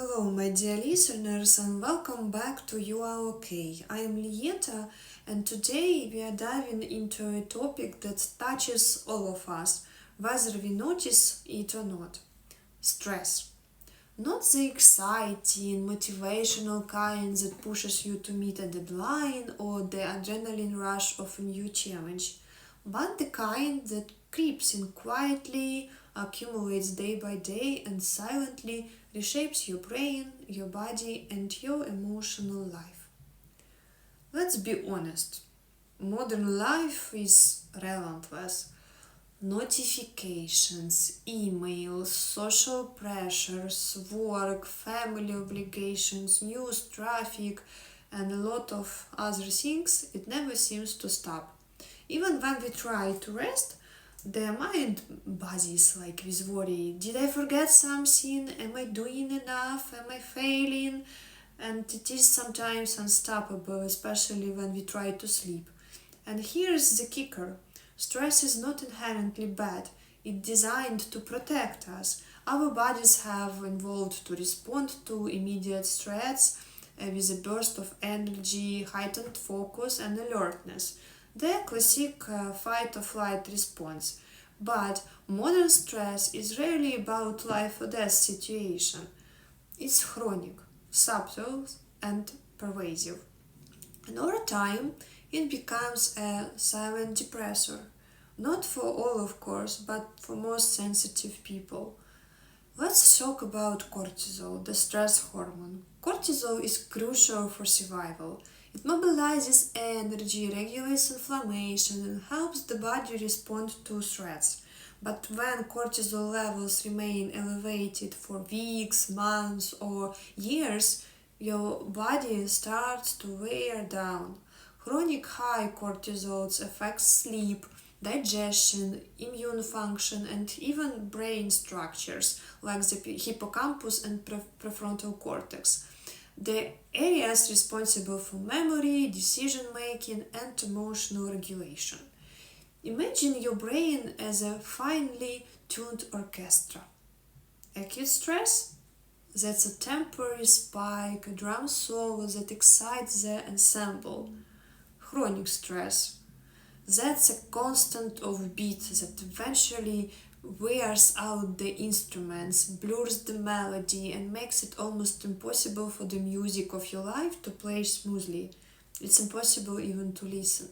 Hello, my dear listeners, and welcome back to You Are Okay. I am Lietta, and today we are diving into a topic that touches all of us, whether we notice it or not: stress. Not the exciting, motivational kind that pushes you to meet a deadline or the adrenaline rush of a new challenge, but the kind that creeps in quietly, accumulates day by day, and silently reshapes your brain, your body, and your emotional life. Let's be honest, modern life is relentless. Notifications, emails, social pressures, work, family obligations, news, traffic, and a lot of other things, it never seems to stop. Even when we try to rest, the mind buzzes like with worry. Did I forget something? Am I doing enough? Am I failing? And it is sometimes unstoppable, especially when we try to sleep. And here's the kicker: stress is not inherently bad, it's designed to protect us. Our bodies have evolved to respond to immediate threats with a burst of energy, heightened focus, and alertness. The classic fight or flight response. But modern stress is rarely about life or death situation. It's chronic, subtle, and pervasive. And over time, it becomes a silent depressor. Not for all, of course, but for most sensitive people. Let's talk about cortisol, the stress hormone. Cortisol is crucial for survival. It mobilizes energy, regulates inflammation, and helps the body respond to threats. But when cortisol levels remain elevated for weeks, months, or years, your body starts to wear down. Chronic high cortisol affects sleep, digestion, immune function, and even brain structures like the hippocampus and prefrontal cortex, the areas responsible for memory, decision making, and emotional regulation. Imagine your brain as a finely tuned orchestra. Acute stress? That's a temporary spike, a drum solo that excites the ensemble. Chronic stress. That's a constant offbeat that eventually wears out the instruments, blurs the melody, and makes it almost impossible for the music of your life to play smoothly. It's impossible even to listen.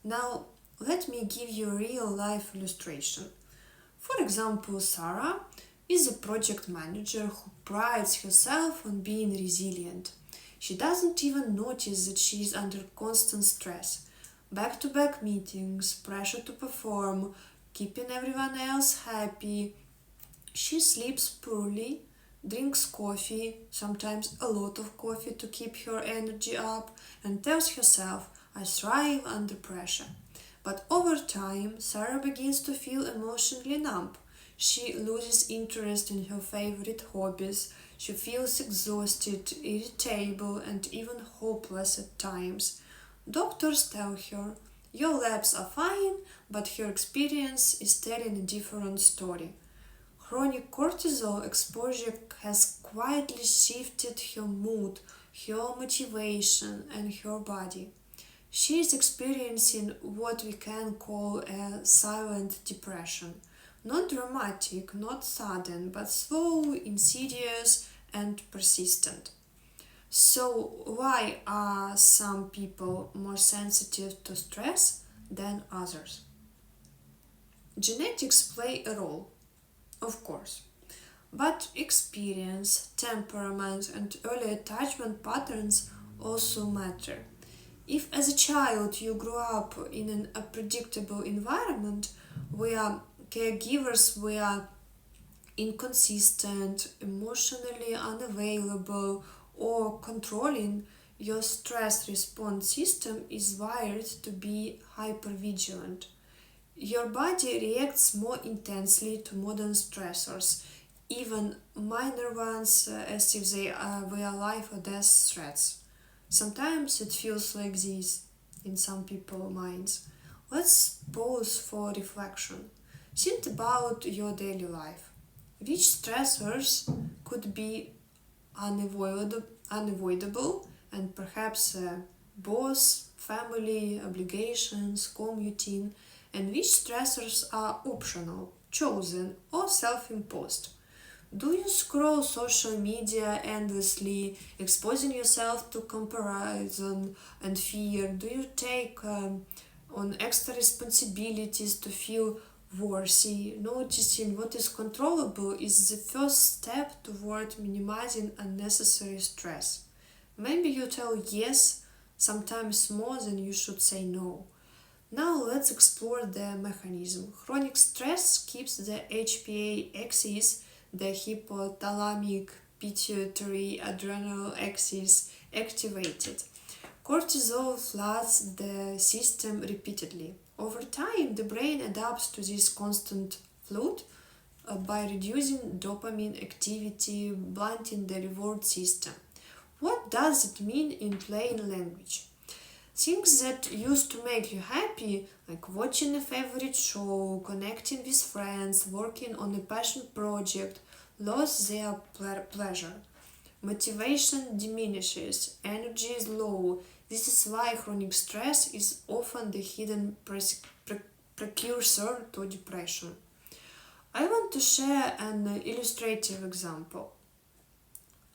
Now, let me give you a real life illustration. For example, Sarah is a project manager who prides herself on being resilient. She doesn't even notice that she is under constant stress. Back-to-back meetings, pressure to perform, keeping everyone else happy. She sleeps poorly, drinks coffee, sometimes a lot of coffee to keep her energy up, and tells herself, I thrive under pressure. But over time, Sarah begins to feel emotionally numb. She loses interest in her favorite hobbies. She feels exhausted, irritable, and even hopeless at times. Doctors tell her, your labs are fine, but her experience is telling a different story. Chronic cortisol exposure has quietly shifted her mood, her motivation, and her body. She is experiencing what we can call a silent depression. Not dramatic, not sudden, but slow, insidious, and persistent. So, why are some people more sensitive to stress than others? Genetics play a role, of course, but experience, temperament, and early attachment patterns also matter. If as a child you grew up in an unpredictable environment where caregivers were inconsistent, emotionally unavailable, or controlling, your stress response system is wired to be hypervigilant. Your body reacts more intensely to modern stressors, even minor ones, as if they were life or death threats. Sometimes it feels like this in some people's minds. Let's pause for reflection. Think about your daily life. Which stressors could be unavoidable, and perhaps boss, family, obligations, commuting, and which stressors are optional, chosen, or self-imposed. Do you scroll social media endlessly, exposing yourself to comparison and fear? Do you take on extra responsibilities to feel worthy? Noticing what is controllable is the first step toward minimizing unnecessary stress. Maybe you tell yes sometimes more than you should say no. Now let's explore the mechanism. Chronic stress keeps the HPA axis, the hypothalamic pituitary adrenal axis, activated. Cortisol floods the system repeatedly. Over time, the brain adapts to this constant flood by reducing dopamine activity, blunting the reward system. What does it mean in plain language? Things that used to make you happy, like watching a favorite show, connecting with friends, working on a passion project, lose their pleasure. Motivation diminishes, energy is low. This is why chronic stress is often the hidden precursor to depression. I want to share an illustrative example.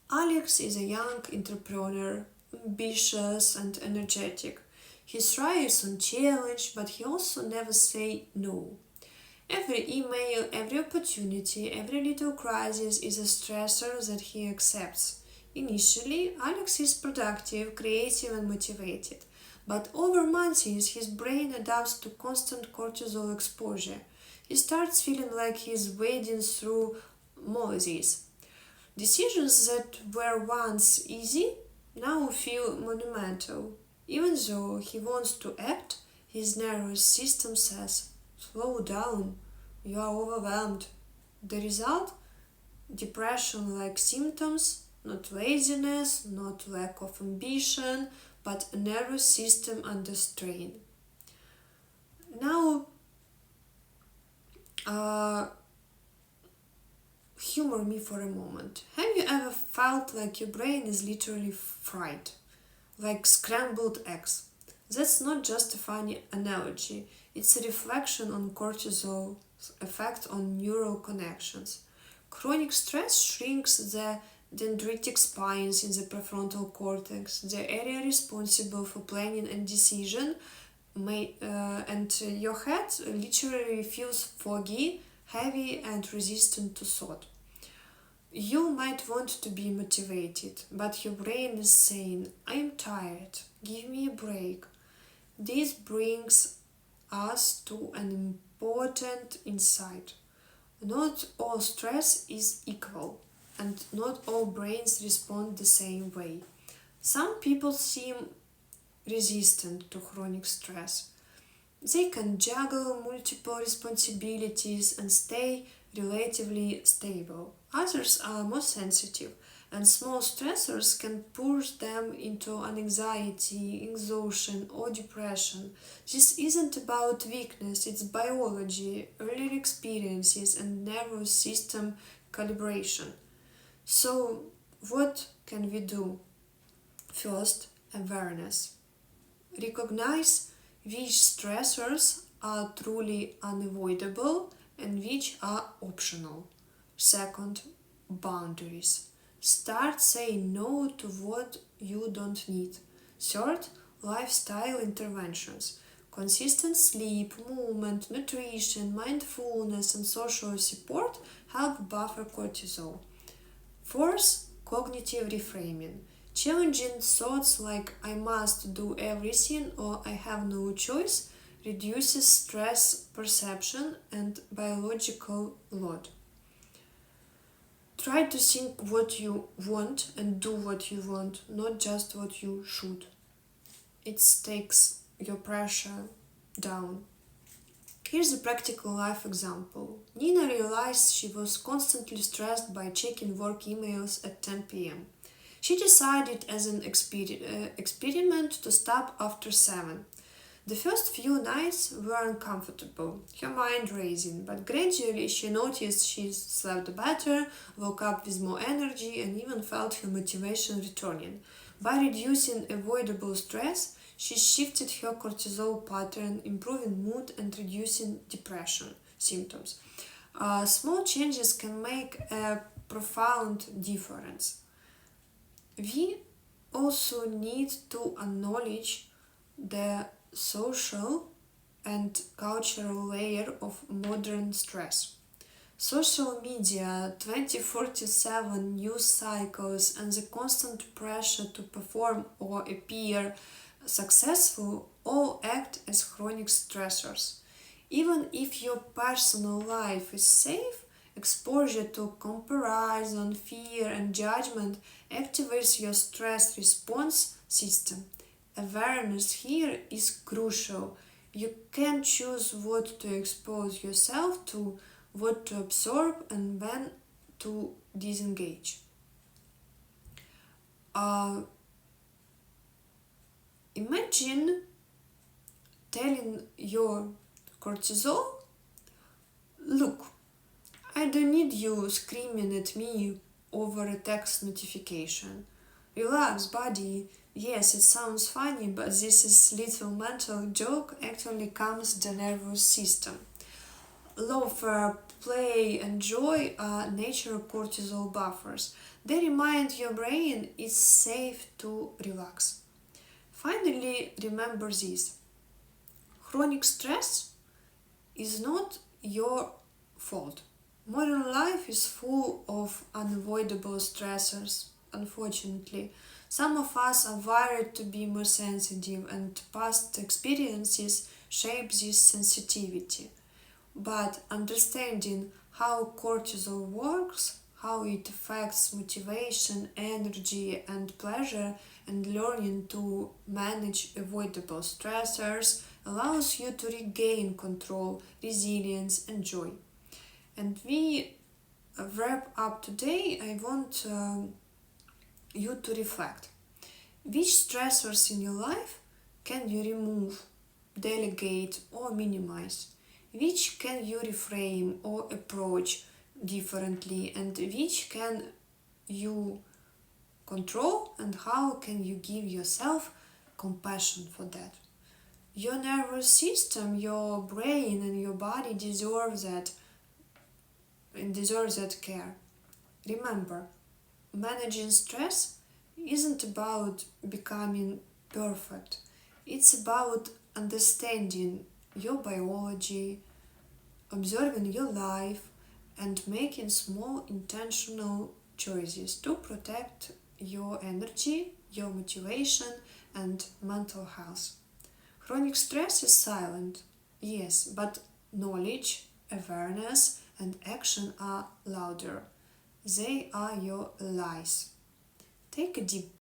Alex is a young entrepreneur, ambitious and energetic. He thrives on challenge, but he also never says no. Every email, every opportunity, every little crisis is a stressor that he accepts. Initially, Alex is productive, creative, and motivated, but over months his brain adapts to constant cortisol exposure. He starts feeling like he's wading through molasses. Decisions that were once easy now feel monumental. Even though he wants to act, his nervous system says, "Slow down, you are overwhelmed." The result? Depression like symptoms, not laziness, not lack of ambition, but a nervous system under strain. Now, humor me for a moment. Have you ever felt like your brain is literally fried? Like scrambled eggs? That's not just a funny analogy, it's a reflection on cortisol's effect on neural connections. Chronic stress shrinks the dendritic spines in the prefrontal cortex, the area responsible for planning and decision, and your head literally feels foggy, heavy, and resistant to thought. You might want to be motivated, but your brain is saying, "I am tired, give me a break." This brings us to an important insight. Not all stress is equal, and not all brains respond the same way. Some people seem resistant to chronic stress. They can juggle multiple responsibilities and stay relatively stable. Others are more sensitive, and small stressors can push them into anxiety, exhaustion, or depression. This isn't about weakness, it's biology, earlier experiences, and nervous system calibration. So, what can we do? First, awareness. Recognize which stressors are truly unavoidable and which are optional. Second, boundaries. Start saying no to what you don't need. Third, lifestyle interventions. Consistent sleep, movement, nutrition, mindfulness, and social support help buffer cortisol. Fourth, cognitive reframing. Challenging thoughts like "I must do everything" or "I have no choice" reduces stress perception and biological load. Try to think what you want and do what you want, not just what you should. It takes your pressure down. Here's a practical life example. Nina realized she was constantly stressed by checking work emails at 10 p.m. She decided as an experiment to stop after 7. The first few nights were uncomfortable, her mind racing, but gradually she noticed she slept better, woke up with more energy, and even felt her motivation returning. By reducing avoidable stress, she shifted her cortisol pattern, improving mood and reducing depression symptoms. Small changes can make a profound difference. We also need to acknowledge the social and cultural layer of modern stress. Social media, 2047 news cycles, and the constant pressure to perform or appear successful all act as chronic stressors. Even if your personal life is safe, exposure to comparison, fear, and judgment activates your stress response system. Awareness here is crucial. You can choose what to expose yourself to, what to absorb, and when to disengage. Uh, Imagine telling your cortisol, look, I don't need you screaming at me over a text notification. Relax, buddy. Yes, it sounds funny, but this is little mental joke actually calms the nervous system. Laughter, play, and joy are natural cortisol buffers. They remind your brain it's safe to relax. Finally, remember this. Chronic stress is not your fault. Modern life is full of unavoidable stressors, unfortunately. Some of us are wired to be more sensitive, and past experiences shape this sensitivity. But understanding how cortisol works, how it affects motivation, energy, and pleasure, and learning to manage avoidable stressors allows you to regain control, resilience, and joy. And we wrap up today. I want you to reflect. Which stressors in your life can you remove, delegate, or minimize? Which can you reframe or approach differently, and which can you control, and how can you give yourself compassion for that? Your nervous system, your brain, and your body deserve that and deserve that care. Remember, managing stress isn't about becoming perfect. It's about understanding your biology, observing your life, and making small intentional choices to protect your energy, your motivation, and mental health. Chronic stress is silent, yes, but knowledge, awareness, and action are louder. They are your allies. Take a deep